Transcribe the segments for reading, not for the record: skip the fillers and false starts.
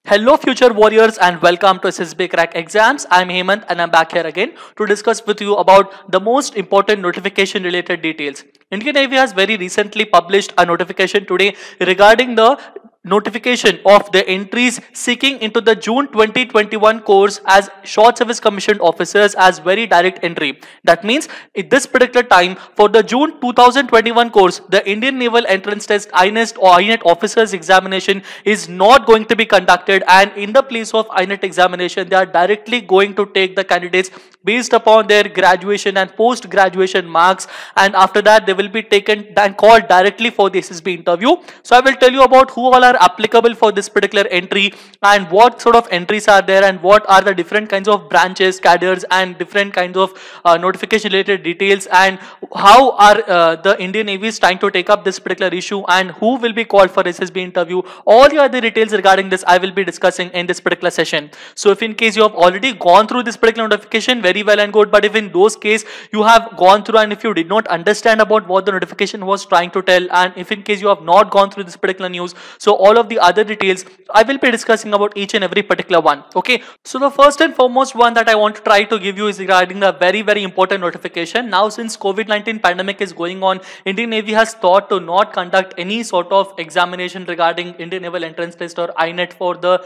Hello future warriors and welcome to SSB Crack Exams. I'm Hemant and I'm back here again to discuss with you about the most important notification related details. Indian Navy has very recently published a notification today regarding the notification of the entries seeking into the June 2021 course as short service commissioned officers as very direct entry. That means at this particular time for the June 2021 course, the Indian Naval Entrance Test INET or INET officers examination is not going to be conducted, and in the place of INET examination they are directly going to take the candidates based upon their graduation and post graduation marks, and after that they will be taken and called directly for the SSB interview. So I will tell you about who all are applicable for this particular entry and what sort of entries are there and what are the different kinds of branches, cadres and different kinds of notification related details, and how are the Indian Navy is trying to take up this particular issue and who will be called for SSB interview. All the other details regarding this I will be discussing in this particular session. So if in case you have already gone through this particular notification, very well and good, but if in those case you have gone through and if you did not understand about what the notification was trying to tell, and if in case you have not gone through this particular news, so all of the other details I will be discussing about each and every particular one. Okay, so the first and foremost one that I want to try to give you is regarding a very important notification. Now since COVID-19 pandemic is going on, Indian Navy has thought to not conduct any sort of examination regarding Indian Naval Entrance Test or INET for the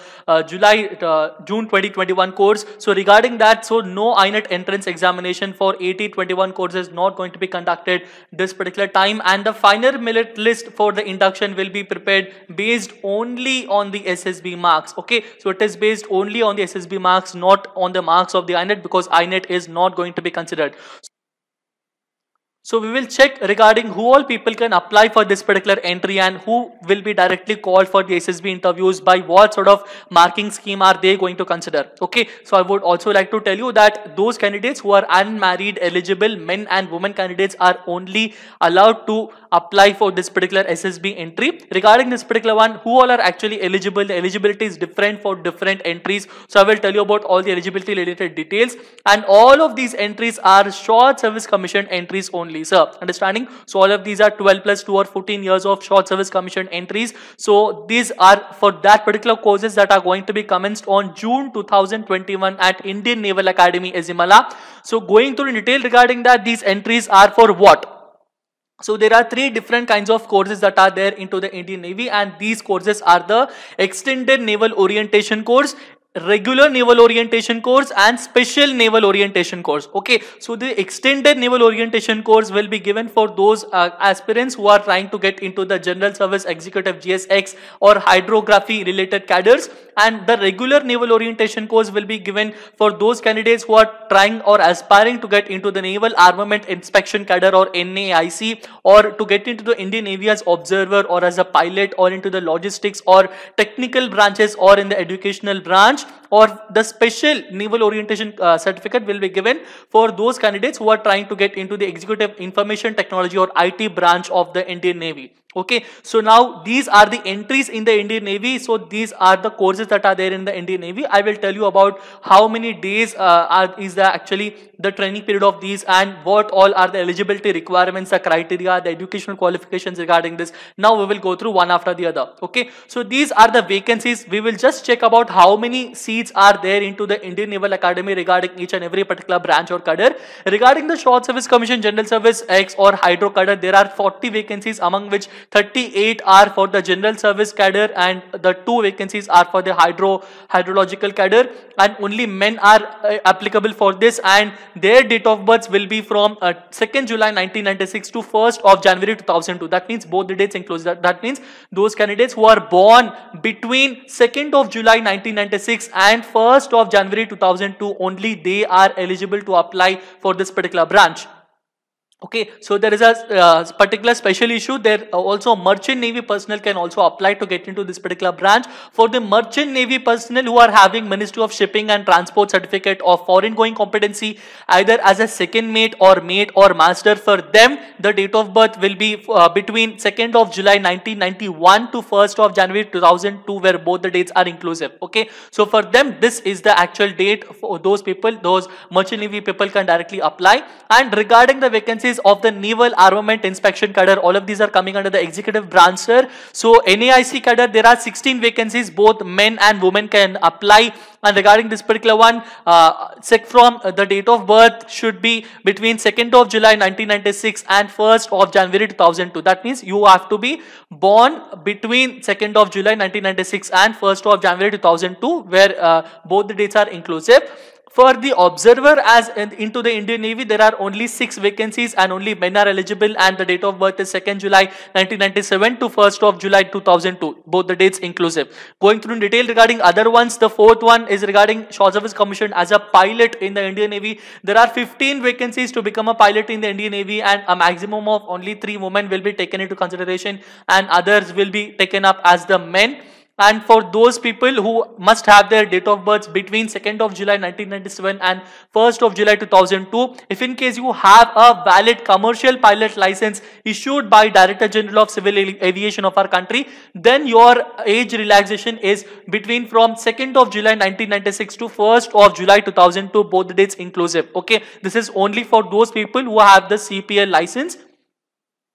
June 2021 course. So regarding that, so no INET entrance examination for 8021 course is not going to be conducted this particular time, and the final merit list for the induction will be prepared based only on the SSB marks. Okay, so it is based only on the SSB marks, not on the marks of the INET, because INET is not going to be considered. So we will check regarding who all people can apply for this particular entry and who will be directly called for the SSB interviews, by what sort of marking scheme are they going to consider. Okay, so I would also like to tell you that those candidates who are unmarried eligible men and women candidates are only allowed to apply for this particular SSB entry. Regarding this particular one, who all are actually eligible, the eligibility is different for different entries. So I will tell you about all the eligibility related details, and all of these entries are short service commissioned entries only. Sir, understanding? So all of these are 12 plus 2 or 14 years of short service commissioned entries. So these are for that particular courses that are going to be commenced on June 2021 at Indian Naval Academy, Ezimala. So going through in detail regarding that, these entries are for what? So there are three different kinds of courses that are there into the Indian Navy, and these courses are the Extended Naval Orientation course, Regular Naval Orientation course and Special Naval Orientation course. Okay, so the Extended Naval Orientation course will be given for those aspirants who are trying to get into the General Service Executive GSX or hydrography related cadres, and the Regular Naval Orientation course will be given for those candidates who are trying or aspiring to get into the Naval Armament Inspection Cadre or NAIC, or to get into the Indian Navy as observer or as a pilot, or into the logistics or technical branches, or in the educational branch, or the Special Naval Orientation certificate will be given for those candidates who are trying to get into the Executive Information Technology or IT branch of the Indian Navy. Okay, so now these are the entries in the Indian Navy. So these are the courses that are there in the Indian Navy. I will tell you about how many days is the actually the training period of these, and what all are the eligibility requirements, the criteria, the educational qualifications regarding this. Now we will go through one after the other. Okay, so these are the vacancies. We will just check about how many seats are there into the Indian Naval Academy regarding each and every particular branch or cadre. Regarding the Short Service Commission, General Service X or Hydro cadre, there are 40 vacancies, among which 38 are for the General Service cadre and the 2 vacancies are for the hydrological cadre, and only men are applicable for this, and their date of birth will be from 2nd July 1996 to 1st of January 2002. That means both the dates include that means those candidates who are born between 2nd of July 1996 and 1st of January 2002, only they are eligible to apply for this particular branch. Okay, so there is a particular special issue there. Also Merchant Navy personnel can also apply to get into this particular branch. For the Merchant Navy personnel who are having Ministry of Shipping and Transport certificate of foreign going competency, either as a second mate or master, for them the date of birth will be between 2nd of July 1991 to 1st of January 2002, where both the dates are inclusive. Okay, so for them this is the actual date. For those people, those Merchant Navy people can directly apply. And regarding the vacancies, vacancies of the Naval Armament Inspection cadre. All of these are coming under the executive branch, sir. So NAIC cadre, there are 16 vacancies. Both men and women can apply. And regarding this particular one, from the date of birth should be between 2nd of July 1996 and 1st of January 2002. That means you have to be born between 2nd of July 1996 and 1st of January 2002, where both the dates are inclusive. For the observer as into the Indian Navy, there are only 6 vacancies and only men are eligible, and the date of birth is 2nd July 1997 to 1st of July 2002, both the dates inclusive. Going through in detail regarding other ones, the fourth one is regarding Short Service Commission as a pilot in the Indian Navy. There are 15 vacancies to become a pilot in the Indian Navy, and a maximum of only 3 women will be taken into consideration and others will be taken up as the men. And for those people who must have their date of birth between 2nd of July 1997 and 1st of July 2002, if in case you have a valid commercial pilot license issued by Director General of Civil Aviation of our country, then your age relaxation is between from 2nd of July 1996 to 1st of July 2002, both the dates inclusive. Okay, this is only for those people who have the CPL license.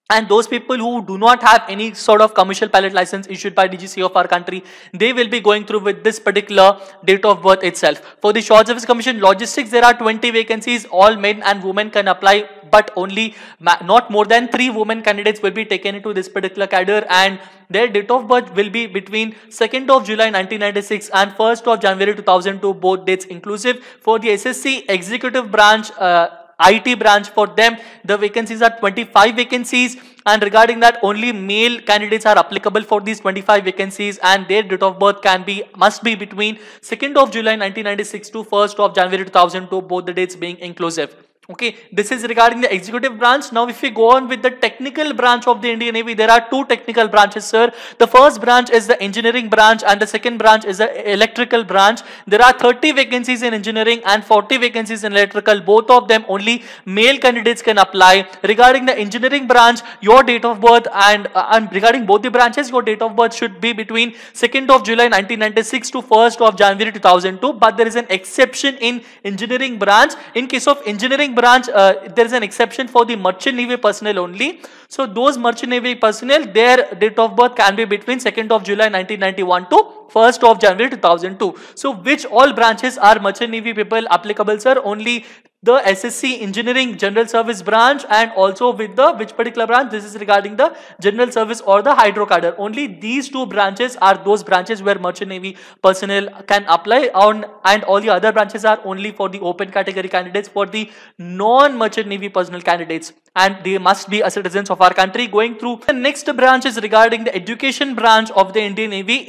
And those people who do not have any sort of commercial pilot license issued by DGCA of our country, they will be going through with this particular date of birth itself. For the Short Service Commission Logistics, there are 20 vacancies. All men and women can apply, but only not more than 3 women candidates will be taken into this particular cadre, and their date of birth will be between 2nd of July 1996 and 1st of January 2002, both dates inclusive. For the SSC Executive Branch, IT branch, for them the vacancies are 25 vacancies, and regarding that only male candidates are applicable for these 25 vacancies, and their date of birth must be between 2nd of July 1996 to 1st of January 2002, both the dates being inclusive. Okay, this is regarding the executive branch. Now if we go on with the technical branch of the Indian Navy, there are 2 technical branches, sir. The first branch is the engineering branch and the second branch is the electrical branch. There are 30 vacancies in engineering and 40 vacancies in electrical. Both of them only male candidates can apply. Regarding the engineering branch, your date of birth and regarding both the branches, your date of birth should be between 2nd of July 1996 to 1st of January 2002, but there is an exception in engineering branch. In case of engineering branch, there is an exception for the merchant navy personnel only. So those merchant navy personnel, their date of birth can be between 2nd of July 1991 to 1st of January 2002. So which all branches are merchant navy people applicable, sir? Only the SSC Engineering General Service branch, and also with the which particular branch? This is regarding the General Service or the Hydro cadre. Only these 2 branches are those branches where merchant navy personnel can apply on, and all the other branches are only for the open category candidates, for the non-merchant navy personnel candidates, and they must be citizens of our country. Going through the next branch is regarding the education branch of the Indian Navy.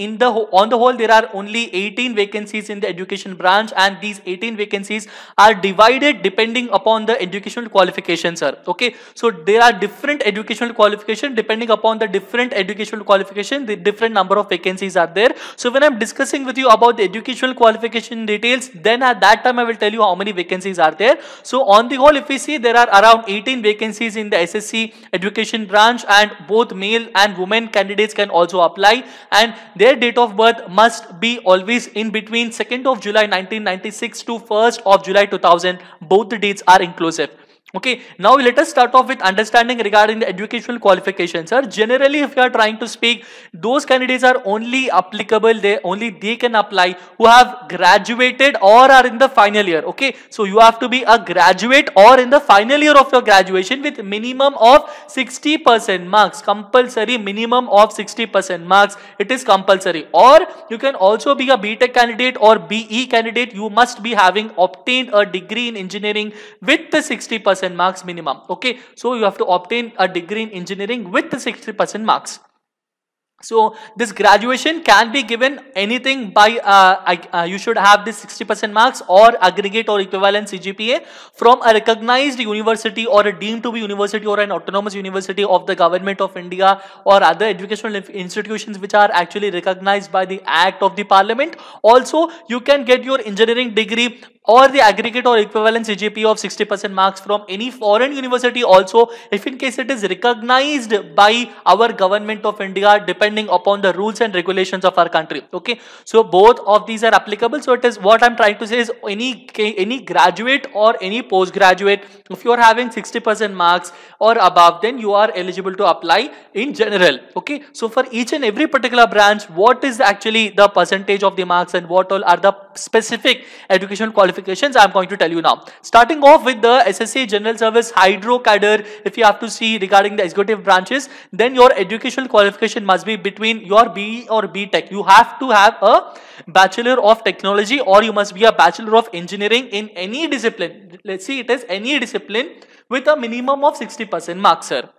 On the whole, there are only 18 vacancies in the education branch, and these 18 vacancies are divided depending upon the educational qualifications, sir. Okay, so there are different educational qualifications. Depending upon the different educational qualification, the different number of vacancies are there. So when I'm discussing with you about the educational qualification details, then at that time I will tell you how many vacancies are there. So on the whole, if we see, there are around 18 vacancies in the SSC education branch, and both male and women candidates can also apply, and their date of birth must be always in between 2nd of July 1996 to 1st of July 2000. Both the dates are inclusive. Okay, now let us start off with understanding regarding the educational qualifications, sir. Generally, if you are trying to speak, those candidates are only applicable, they can apply who have graduated or are in the final year. Okay, so you have to be a graduate or in the final year of your graduation with minimum of 60% marks, compulsory minimum of 60% marks. It is compulsory. Or you can also be a BTech candidate or BE candidate. You must be having obtained a degree in engineering with the 60% marks minimum. Okay, so you have to obtain a degree in engineering with the 60% marks. So this graduation can be given anything by you should have this 60% marks or aggregate or equivalent CGPA from a recognized university or a deemed to be university or an autonomous university of the government of India or other educational institutions which are actually recognized by the Act of the Parliament. Also, you can get your engineering degree or the aggregate or equivalent CGPA of 60% marks from any foreign university also, if in case it is recognized by our government of India depending upon the rules and regulations of our country. Okay, so both of these are applicable. So it is, what I'm trying to say is, any graduate or any postgraduate, if you are having 60% marks or above, then you are eligible to apply in general. Okay, so for each and every particular branch, what is actually the percentage of the marks and what all are the specific educational qualifications, I'm going to tell you now. Starting off with the SSC General Service Hydro Cadre, if you have to see regarding the executive branches, then your educational qualification must be between your BE or BTech. You have to have a Bachelor of Technology or you must be a Bachelor of Engineering in any discipline. Let's see, it is any discipline with a minimum of 60% marks, sir.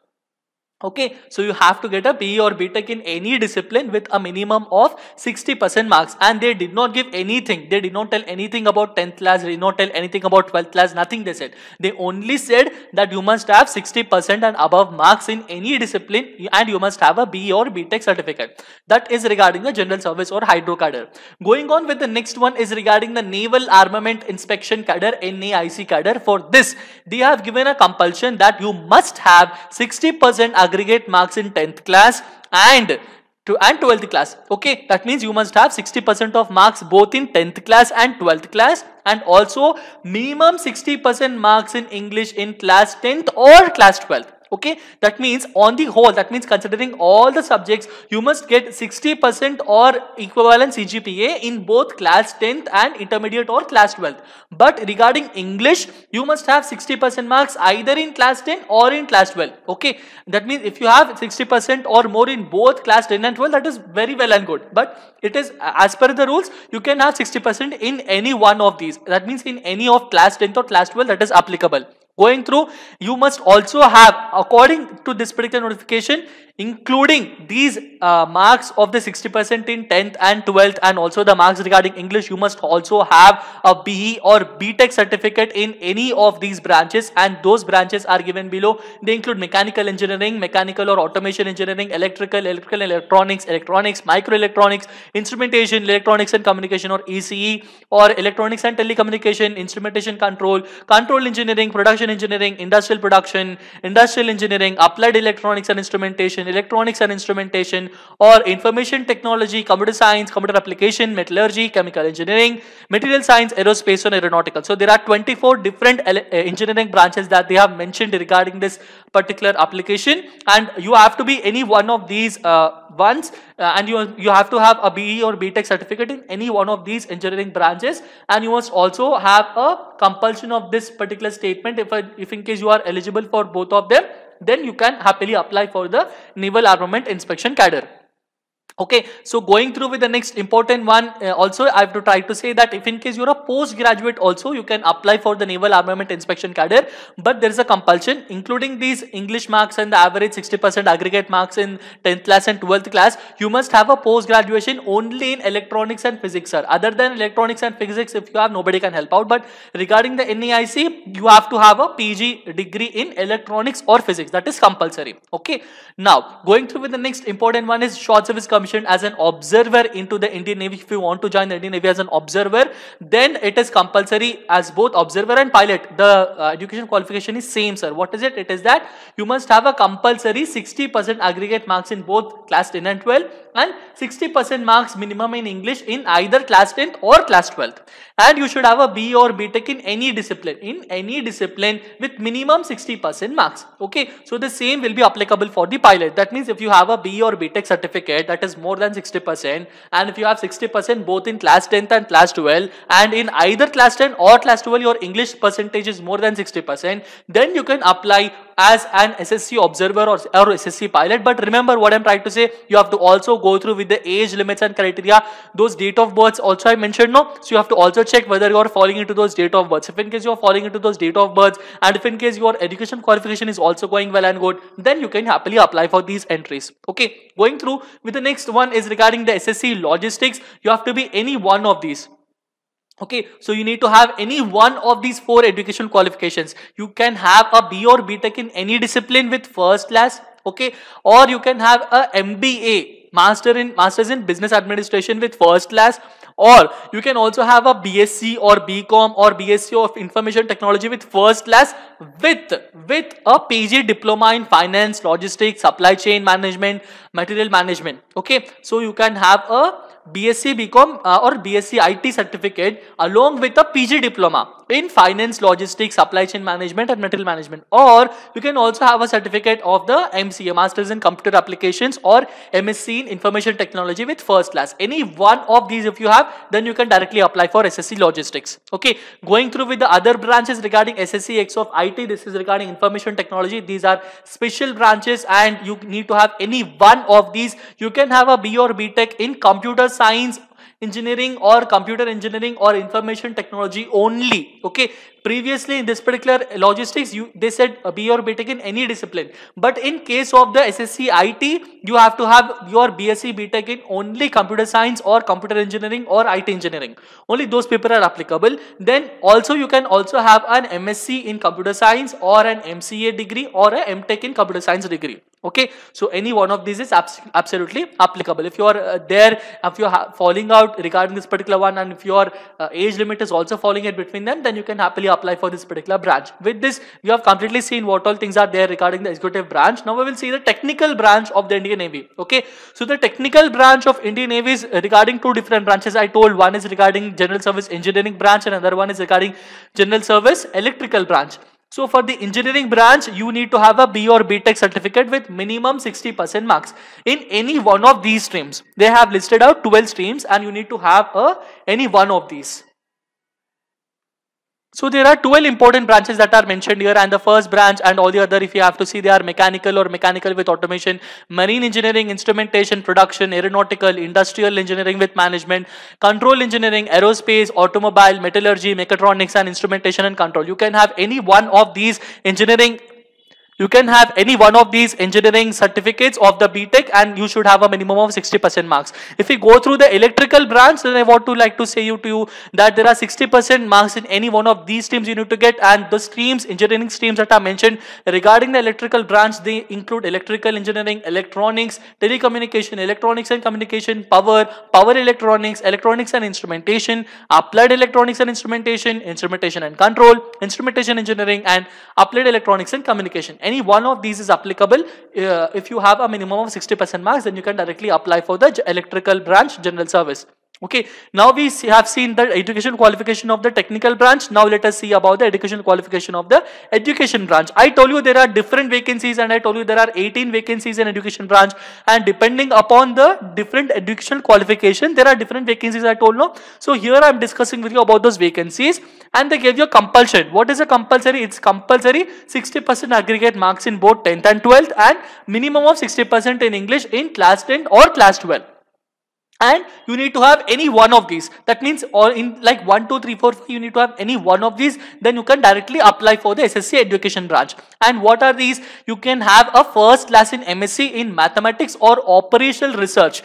Okay, so you have to get a BE or BTech in any discipline with a minimum of 60% marks, and they did not give anything. They did not tell anything about 10th class, they did not tell anything about 12th class, nothing they said. They only said that you must have 60% and above marks in any discipline and you must have a BE or BTech certificate. That is regarding the General Service or Hydro Cadre. Going on with the next one is regarding the Naval Armament Inspection Cadre, NAIC Cadre. For this, they have given a compulsion that you must have 60% aggregate marks in 10th class and 12th class. Okay, that means you must have 60% of marks both in 10th class and 12th class, and also minimum 60% marks in English in class 10th or class 12th. Okay, that means on the whole, that means considering all the subjects, you must get 60% or equivalent CGPA in both class 10th and intermediate or class 12th. But regarding English, you must have 60% marks either in class 10 or in class 12. Okay, that means if you have 60% or more in both class 10 and 12, that is very well and good. But it is, as per the rules, you can have 60% in any one of these. That means in any of class 10th or class 12, that is applicable. Going through, you must also have, according to this particular notification, including these marks of the 60% in 10th and 12th and also the marks regarding English, you must also have a BE or BTech certificate in any of these branches, and those branches are given below. They include mechanical engineering, mechanical or automation engineering, electrical and electronics, microelectronics, instrumentation, electronics and communication or ECE, or electronics and telecommunication, instrumentation control engineering, production engineering, industrial production, industrial engineering, applied electronics and instrumentation, electronics and instrumentation, or information technology, computer science, computer application, metallurgy, chemical engineering, material science, aerospace and aeronautical. So there are 24 different engineering branches that they have mentioned regarding this particular application, and you have to be any one of these ones, and you have to have a BE or BTech certificate in any one of these engineering branches, and you must also have a compulsion of this particular statement. If in case you are eligible for both of them, then you can happily apply for the Naval Armament Inspection Cadre. Okay, so going through with the next important one, also I have to try to say that if in case you're a postgraduate also, you can apply for the Naval Armament Inspection Cadre, but there is a compulsion, including these English marks and the average 60% aggregate marks in 10th class and 12th class, you must have a post graduation only in electronics and physics, sir. Other than electronics and physics, if you have, nobody can help out. But regarding the NAIC, you have to have a PG degree in electronics or physics. That is compulsory. Okay, now going through with the next important one is Short Service Commission as an observer into the Indian Navy. If you want to join the Indian Navy as an observer, then it is compulsory as both observer and pilot. The education qualification is same, sir. What is it? It is that you must have a compulsory 60% aggregate marks in both class 10 and 12 and 60% marks minimum in English in either class 10th or class 12th. And you should have a BE or BTech in any discipline with minimum 60% marks. Okay, so the same will be applicable for the pilot. That means if you have a BE or BTech certificate that is more than 60%, and if you have 60% both in class 10th and class 12, and in either class 10 or class 12 your English percentage is more than 60%, then you can apply as an SSC observer or SSC pilot. But remember what I'm trying to say, you have to also go through with the age limits and criteria. Those date of births also I mentioned, no? So you have to also check whether you are falling into those date of births. If in case you are falling into those date of births, and if in case your education qualification is also going well and good, then you can happily apply for these entries. Okay, going through with the next one is regarding the SSC logistics. You have to be any one of these. Okay, so you need to have any one of these 4 education qualifications. You can have a BE or BTech in any discipline with first class, okay, or you can have a MBA, Masters in Business Administration with first class, Or you can also have a BSc or BCom or BSc of Information Technology with first class with a PG diploma in finance, logistics, supply chain management, material management. Okay, so you can have a BSc BCom or BSc IT certificate along with a PG diploma in finance, logistics, supply chain management and material management. Or you can also have a certificate of the MCA, Masters in Computer Applications, or MSc in Information Technology with first class. Any one of these if you have, then you can directly apply for SSC Logistics. Okay, going through with the other branches regarding SSC X of IT, this is regarding Information Technology. These are special branches and you need to have any one of these. You can have a B or BTech in Computer Science Engineering or Computer Engineering or Information Technology only. Okay, previously in this particular logistics they said B or BTech in any discipline, but in case of the SSC IT you have to have your BSc BTech in only Computer Science or Computer Engineering or IT Engineering. Only those people are applicable. Then also you can also have an MSc in Computer Science or an MCA degree or a MTech in Computer Science degree. Okay, so any one of these is absolutely applicable. If you are if you are falling out regarding this particular one, and if your age limit is also falling in between them, then you can happily apply for this particular branch. With this, we have completely seen what all things are there regarding the executive branch. Now we will see the technical branch of the Indian Navy. Okay, so the technical branch of Indian Navy is regarding two different branches. I told one is regarding General Service Engineering branch and another one is regarding General Service Electrical branch. So for the engineering branch, you need to have a B or BTech certificate with minimum 60% marks in any one of these streams. They have listed out 12 streams and you need to have any one of these. So there are 12 important branches that are mentioned here, and the first branch and all the other, if you have to see, they are mechanical or mechanical with automation, marine engineering, instrumentation, production, aeronautical, industrial engineering with management, control engineering, aerospace, automobile, metallurgy, mechatronics and instrumentation and control. You can have any one of these engineering. You can have any one of these engineering certificates of the BTech and you should have a minimum of 60% marks. If we go through the electrical branch, then I want to like to say to you that there are 60% marks in any one of these streams you need to get, and the streams, engineering streams that are mentioned regarding the electrical branch, they include electrical engineering, electronics, telecommunication, electronics and communication, power electronics, electronics and instrumentation, applied electronics and instrumentation, instrumentation and control, instrumentation engineering and applied electronics and communication. Any one of these is applicable. If you have a minimum of 60% marks, then you can directly apply for the electrical branch general service. Okay, now we have seen the education qualification of the technical branch. Now let us see about the education qualification of the education branch. I told you there are different vacancies and I told you there are 18 vacancies in education branch, and depending upon the different education qualification there are different vacancies, I told no. So here I am discussing with you about those vacancies, and they gave you a compulsion. What is a compulsory? It's compulsory 60% aggregate marks in both 10th and 12th and minimum of 60% in English in class 10 or class 12. And you need to have any one of these. That means or in like 1, 2, 3, 4, 5, you need to have any one of these. Then you can directly apply for the SSC education branch. And what are these? You can have a first class in MSc in mathematics or operational research.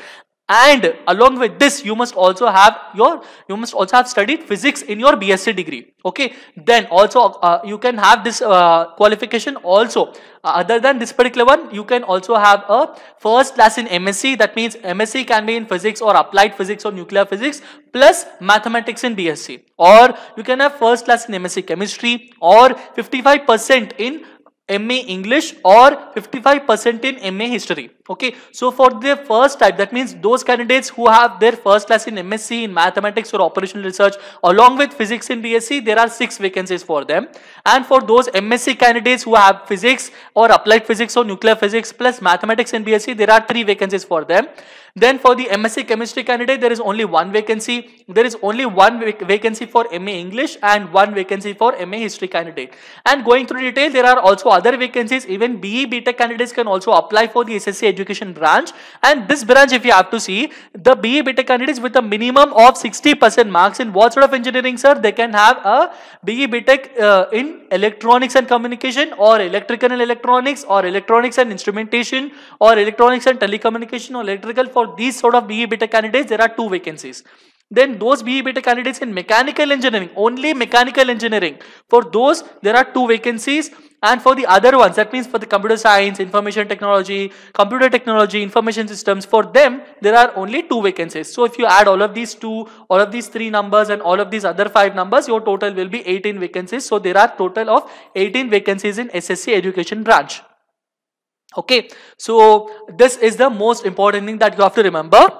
And along with this, you must also have studied physics in your BSc degree. Okay. Then also you can have this qualification also. Other than this particular one, you can also have a first class in MSc. That means MSc can be in physics or applied physics or nuclear physics plus mathematics in BSc. Or you can have first class in MSc chemistry or 55% in MA English or 55% in MA History. Okay, so for the first type, that means those candidates who have their first class in MSc in mathematics or operational research along with physics in BSc, there are 6 vacancies for them. And for those MSc candidates who have physics or applied physics or nuclear physics plus mathematics in BSc, there are 3 vacancies for them. Then for the MSc chemistry candidate, there is only 1 vacancy. There is only 1 vacancy for MA English and 1 vacancy for MA History candidate. And going through detail, there are also other vacancies. Even BE BTech candidates can also apply for the SSC education branch. And this branch, if you have to see, the BE BTech candidates with a minimum of 60% marks in what sort of engineering, sir? They can have a BE BTech in electronics and communication or electrical and electronics or electronics and instrumentation or electronics and telecommunication or electrical. For these sort of BE BTech candidates, there are 2 vacancies. Then those BE BTech candidates in mechanical engineering, only mechanical engineering, for those there are 2 vacancies. And for the other ones, that means for the computer science, information technology, computer technology, information systems, for them there are only 2 vacancies. So if you add all of these 2, all of these 3 numbers and all of these other 5 numbers, your total will be 18 vacancies. So there are total of 18 vacancies in SSC education branch. Okay, so this is the most important thing that you have to remember.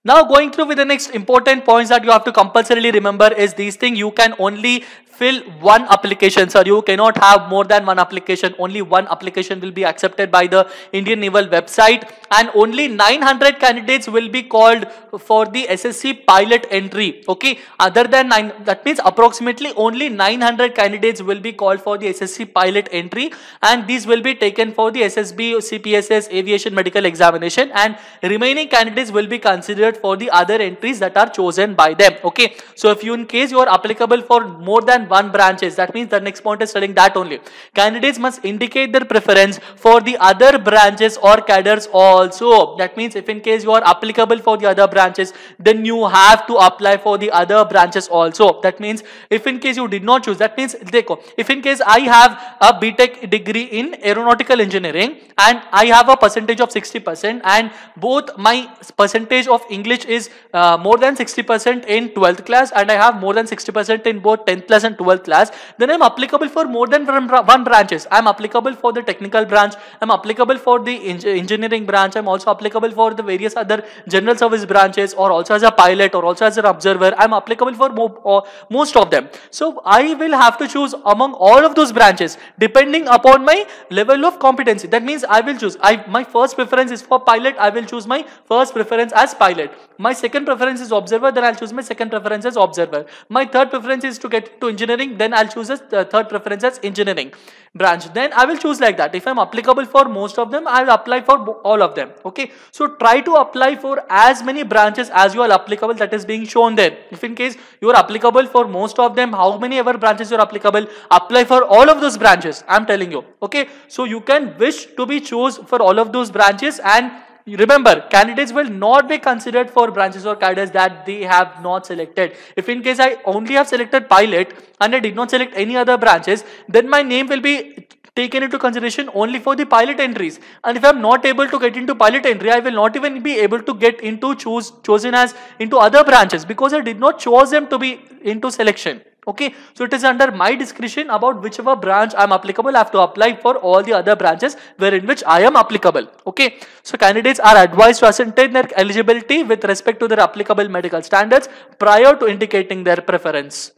Now going through with the next important points that you have to compulsorily remember is these things. You can only fill one application, sir. You cannot have more than one application. Only one application will be accepted by the Indian Naval website, and only 900 candidates will be called for the SSC pilot entry. Okay, other than 9, that means approximately only 900 candidates will be called for the SSC pilot entry, and these will be taken for the SSB, CPSS, aviation medical examination, and remaining candidates will be considered for the other entries that are chosen by them. Okay, so if you, in case you are applicable for more than one branches, that means the next point is telling that only candidates must indicate their preference for the other branches or cadres also. That means if in case you are applicable for the other branches, then you have to apply for the other branches also. That means if in case you did not choose, that means if in case I have a BTech degree in aeronautical engineering and I have a percentage of 60%, and both my percentage of English is more than 60% in 12th class, and I have more than 60% in both 10th class and 12th class, then I am applicable for more than one branches. I am applicable for the technical branch, I am applicable for the engineering branch, I am also applicable for the various other general service branches, or also as a pilot, or also as an observer. I am applicable for most of them. So I will have to choose among all of those branches depending upon my level of competency. That means I will choose, my first preference is for pilot, I will choose my first preference as pilot. My second preference is observer, then I'll choose my second preference as observer. My third preference is to get to engineering, then I'll choose the third preference as engineering branch. Then I will choose like that. If I'm applicable for most of them, I'll apply for all of them. Okay, so try to apply for as many branches as you are applicable, that is being shown there. If in case you are applicable for most of them, how many ever branches you are applicable, apply for all of those branches, I'm telling you. Okay, so you can wish to be choose for all of those branches, and remember, candidates will not be considered for branches or cadres that they have not selected. If in case I only have selected pilot and I did not select any other branches, then my name will be taken into consideration only for the pilot entries. And if I am not able to get into pilot entry, I will not even be able to get into chosen as into other branches, because I did not choose them to be into selection. Okay, so it is under my discretion about whichever branch I am applicable. I have to apply for all the other branches wherein which I am applicable. Okay, so candidates are advised to ascertain their eligibility with respect to their applicable medical standards prior to indicating their preference.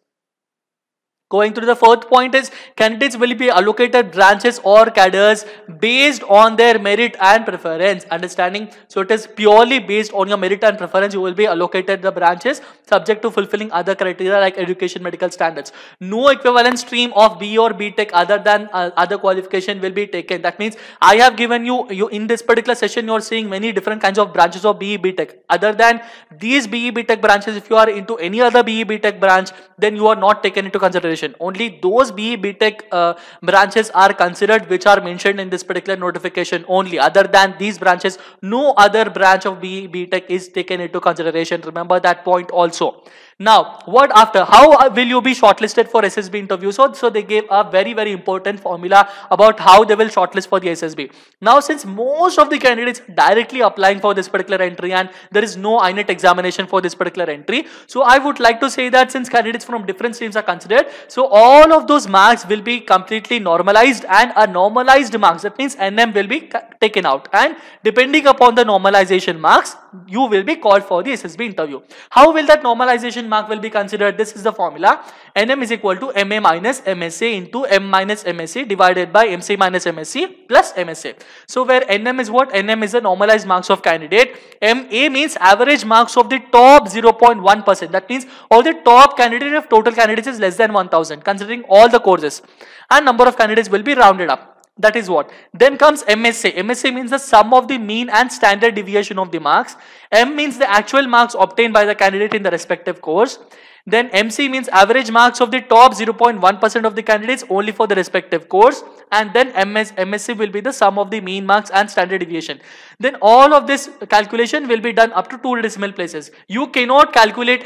Going to the fourth point is candidates will be allocated branches or cadres based on their merit and preference. Understanding? So it is purely based on your merit and preference. You will be allocated the branches subject to fulfilling other criteria like education medical standards. No equivalent stream of BE or BTech other than other qualification will be taken. That means I have given you in this particular session, you are seeing many different kinds of branches of BE BTech. Other than these BE BTech branches, if you are into any other BE BTech branch, then you are not taken into consideration. Only those BE BTech branches are considered which are mentioned in this particular notification only. Other than these branches, no other branch of BE BTech is taken into consideration. Remember that point also. Now, what after? How will you be shortlisted for SSB interview? So they gave a very important formula about how they will shortlist for the SSB. Now, since most of the candidates directly applying for this particular entry and there is no INET examination for this particular entry, so I would like to say that since candidates from different streams are considered, so all of those marks will be completely normalized, and a normalized marks, that means NM will be taken out, and depending upon the normalization marks, you will be called for the SSB interview. How will that normalization mark will be considered? This is the formula. NM is equal to MA minus MSA into M minus MSc divided by MC minus MSc plus MSA. So where NM is what? NM is the normalized marks of candidate. MA means average marks of the top 0.1%. That means all the top candidate of total candidates is less than 1000 considering all the courses, and number of candidates will be rounded up. That is what. Then comes MSA. MSA means the sum of the mean and standard deviation of the marks. M means the actual marks obtained by the candidate in the respective course. Then MC means average marks of the top 0.1% of the candidates only for the respective course. And then MSc will be the sum of the mean marks and standard deviation. Then all of this calculation will be done up to 2 decimal places. You cannot calculate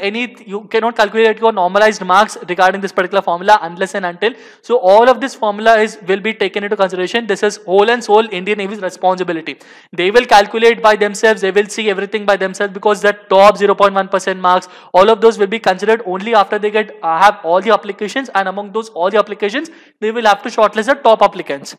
your normalized marks regarding this particular formula unless and until. So all of this formula will be taken into consideration. This is whole and sole Indian Navy's responsibility. They will calculate by themselves. They will see everything by themselves, because that top 0.1% marks, all of those will be considered only after they have all the applications, and among those all the applications, they will have to shortlist the top applicants.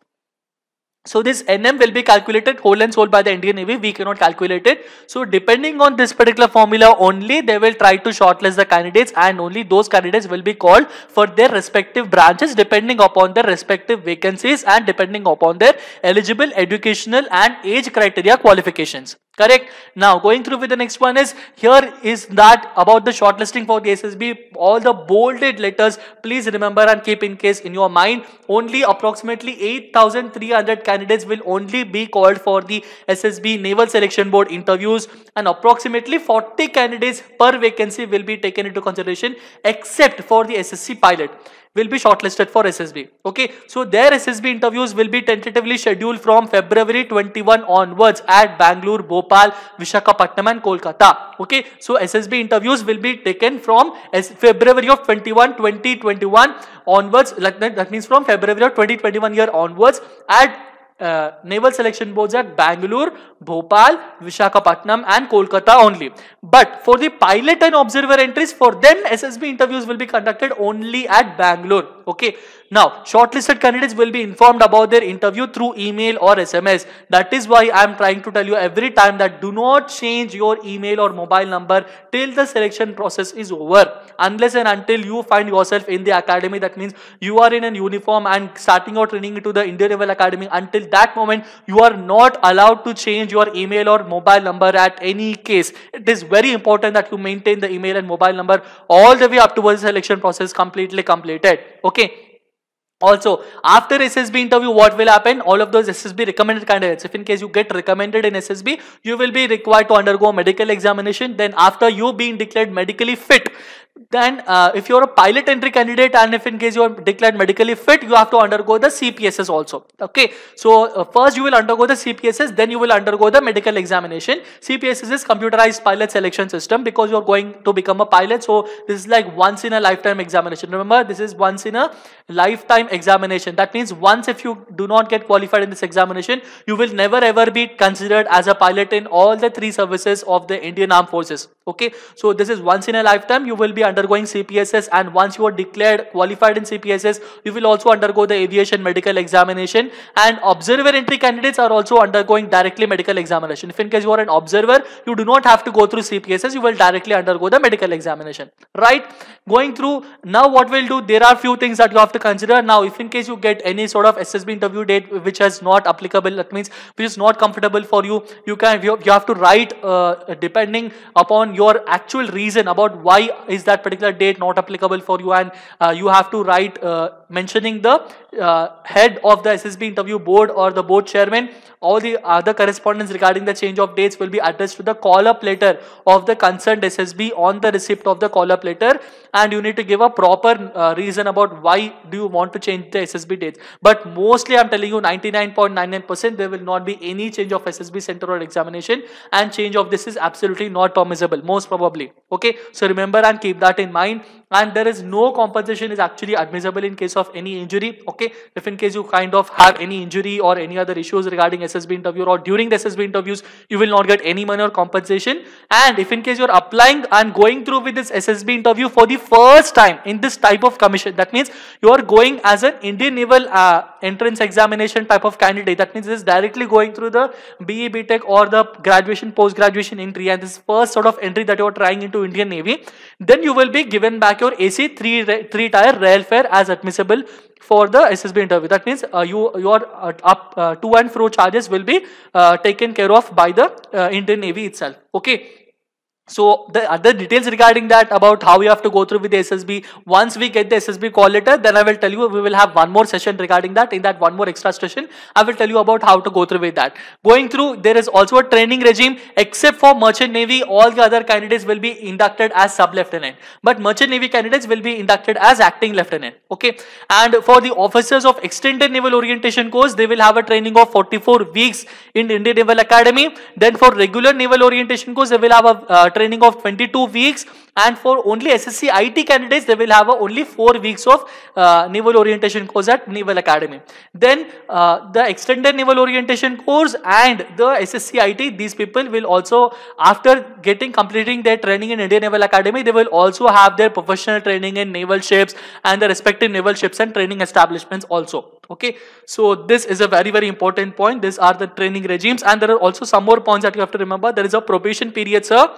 So this NM will be calculated whole and sole by the Indian Navy. We cannot calculate it. So depending on this particular formula only, they will try to shortlist the candidates, and only those candidates will be called for their respective branches depending upon their respective vacancies and depending upon their eligible educational and age criteria qualifications. Correct. Now going through with the next one is, here is that about the shortlisting for the SSB. All the bolded letters, please remember and keep in case in your mind. Only approximately 8,300 candidates will only be called for the SSB Naval Selection Board interviews, and approximately 40 candidates per vacancy will be taken into consideration, except for the SSC pilot will be shortlisted for SSB. Okay, so their SSB interviews will be tentatively scheduled from February 21 onwards at Bangalore, Bhopal, Visakhapatnam and Kolkata. Okay, so SSB interviews will be taken from February of 2021 onwards. That means from February of 2021 year onwards at Naval Selection Boards at Bangalore, Bhopal, Visakhapatnam and Kolkata only. But for the pilot and observer entries, for them SSB interviews will be conducted only at Bangalore. Okay. Now, shortlisted candidates will be informed about their interview through email or SMS. That is why I am trying to tell you every time that do not change your email or mobile number till the selection process is over. Unless and until you find yourself in the academy, that means you are in a uniform and starting your training into the Indian Naval Academy, until that moment you are not allowed to change your email or mobile number at any case. It is very important that you maintain the email and mobile number all the way up towards the selection process completely completed. Okay. Also, after SSB interview, what will happen? All of those SSB recommended candidates, if in case you get recommended in SSB, you will be required to undergo medical examination. Then after you being declared medically fit, then if you are a pilot entry candidate and if in case you are declared medically fit, you have to undergo the CPSS also. Okay, so first you will undergo the CPSS, then you will undergo the medical examination. CPSS is computerized pilot selection system, because you are going to become a pilot. So this is like once in a lifetime examination. Remember, this is once in a lifetime examination. That means once if you do not get qualified in this examination, you will never ever be considered as a pilot in all the 3 services of the Indian Armed Forces. Okay, so this is once in a lifetime. You will be undergoing CPSS, and once you are declared qualified in CPSS, you will also undergo the aviation medical examination. And observer entry candidates are also undergoing directly medical examination. If in case you are an observer, you do not have to go through CPSS, you will directly undergo the medical examination. Right? Going through now, what we'll do, there are few things that you have to consider. Now, if in case you get any sort of SSB interview date which is not applicable, that means which is not comfortable for you, you have to write depending upon your actual reason about why is that particular date not applicable for you, and you have to write mentioning the head of the SSB interview board or the board chairman. All the other correspondence regarding the change of dates will be addressed to the call-up letter of the concerned SSB on the receipt of the call-up letter, and you need to give a proper reason about why do you want to change the SSB dates. But mostly I'm telling you 99.99% there will not be any change of SSB center or examination, and change of this is absolutely not permissible, most probably. Okay, so remember and keep that in mind. And there is no compensation is actually admissible in case of any injury. Okay, if in case you kind of have any injury or any other issues regarding SSB interview or during the SSB interviews, you will not get any money or compensation. And if in case you are applying and going through with this SSB interview for the first time in this type of commission, that means you are going as an Indian Naval entrance examination type of candidate. That means this is directly going through the BE, BTech or the graduation, post-graduation entry, and this first sort of entry that you are trying into Indian Navy. Then you will be given back your AC 3-tier rail fare as admissible for the SSB interview. That means your up to and fro charges will be taken care of by the Indian Navy itself. Okay. So the other details regarding that, about how you have to go through with the SSB, once we get the SSB call letter, then I will tell you. We will have one more session regarding that. In that one more extra session, I will tell you about how to go through with that. Going through, there is also a training regime. Except for Merchant Navy, all the other candidates will be inducted as sub-lieutenant, but Merchant Navy candidates will be inducted as acting lieutenant. Okay, and for the officers of Extended Naval Orientation course, they will have a training of 44 weeks in Indian Naval Academy. Then for regular Naval Orientation course, they will have a training of 22 weeks, and for only SSC IT candidates, they will have only 4 weeks of Naval Orientation course at Naval Academy. Then the Extended Naval Orientation course and the SSC IT, these people will also, after completing their training in Indian Naval Academy, they will also have their professional training in naval ships and the respective naval ships and training establishments also. Okay, so this is a very, very important point. These are the training regimes, and there are also some more points that you have to remember. There is a probation period, sir.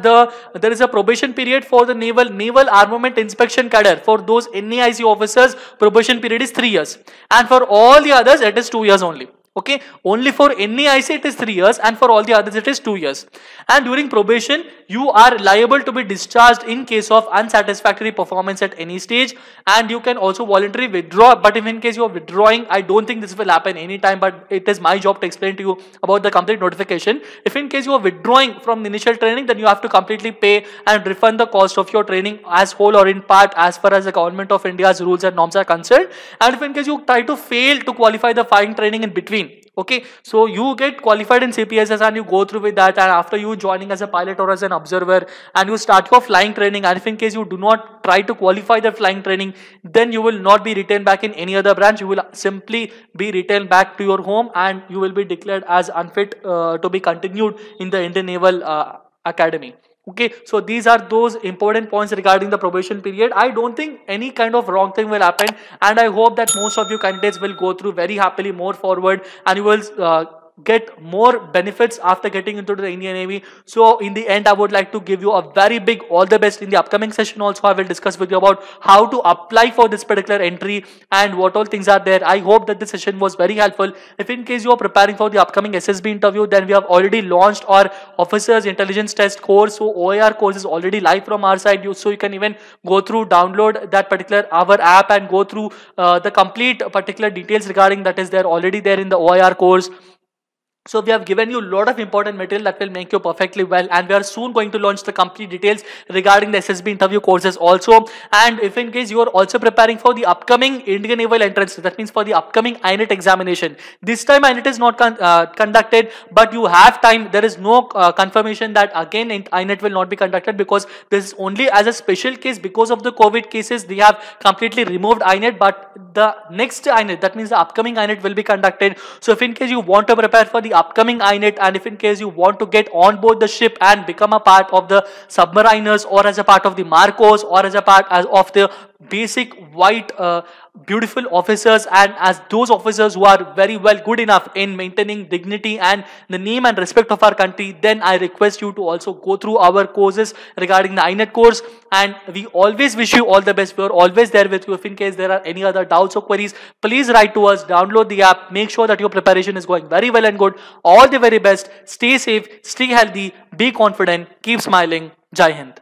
There is a probation period for the naval armament inspection cadre. For those NAIC officers, probation period is 3 years, and for all the others it is 2 years only. Okay, only for NAIC it is 3 years, and for all the others it is 2 years. And during probation, you are liable to be discharged in case of unsatisfactory performance at any stage, and you can also voluntarily withdraw. But if in case you are withdrawing, I don't think this will happen anytime, but it is my job to explain to you about the complete notification. If in case you are withdrawing from the initial training, then you have to completely pay and refund the cost of your training as whole or in part, as far as the Government of India's rules and norms are concerned. And if in case you try to fail to qualify the flying training in between, okay, so you get qualified in CPSS and you go through with that, and after you joining as a pilot or as an observer, and you start your flying training, and if in case you do not try to qualify the flying training, then you will not be retained back in any other branch. You will simply be retained back to your home, and you will be declared as unfit to be continued in the Indian Naval Academy. Okay, so these are those important points regarding the probation period. I don't think any kind of wrong thing will happen, and I hope that most of you candidates will go through very happily more forward, and you will get more benefits after getting into the Indian Navy. So in the end, I would like to give you a very big all the best. In the upcoming session also, I will discuss with you about how to apply for this particular entry and what all things are there. I hope that this session was very helpful. If in case you are preparing for the upcoming SSB interview, then we have already launched our Officers Intelligence Test course. So OIR course is already live from our side. So you can even go through, download that particular our app, and go through the complete particular details regarding that is there already there in the OIR course. So we have given you a lot of important material that will make you perfectly well, and we are soon going to launch the complete details regarding the SSB interview courses also. And if in case you are also preparing for the upcoming Indian Naval entrance, that means for the upcoming INET examination, this time INET is not conducted, but you have time. There is no confirmation that again INET will not be conducted, because this is only as a special case because of the COVID cases. They have completely removed INET, but the next INET, that means the upcoming INET, will be conducted. So if in case you want to prepare for the upcoming INET, and if in case you want to get on board the ship and become a part of the submariners, or as a part of the Marcos, or as a part of the basic white beautiful officers, and as those officers who are very well good enough in maintaining dignity and the name and respect of our country, then I request you to also go through our courses regarding the INET course. And we always wish you all the best. We are always there with you. If in case there are any other doubts or queries, please write to us, download the app, make sure that your preparation is going very well and good. All the very best. Stay safe, stay healthy, be confident, keep smiling. Jai Hind.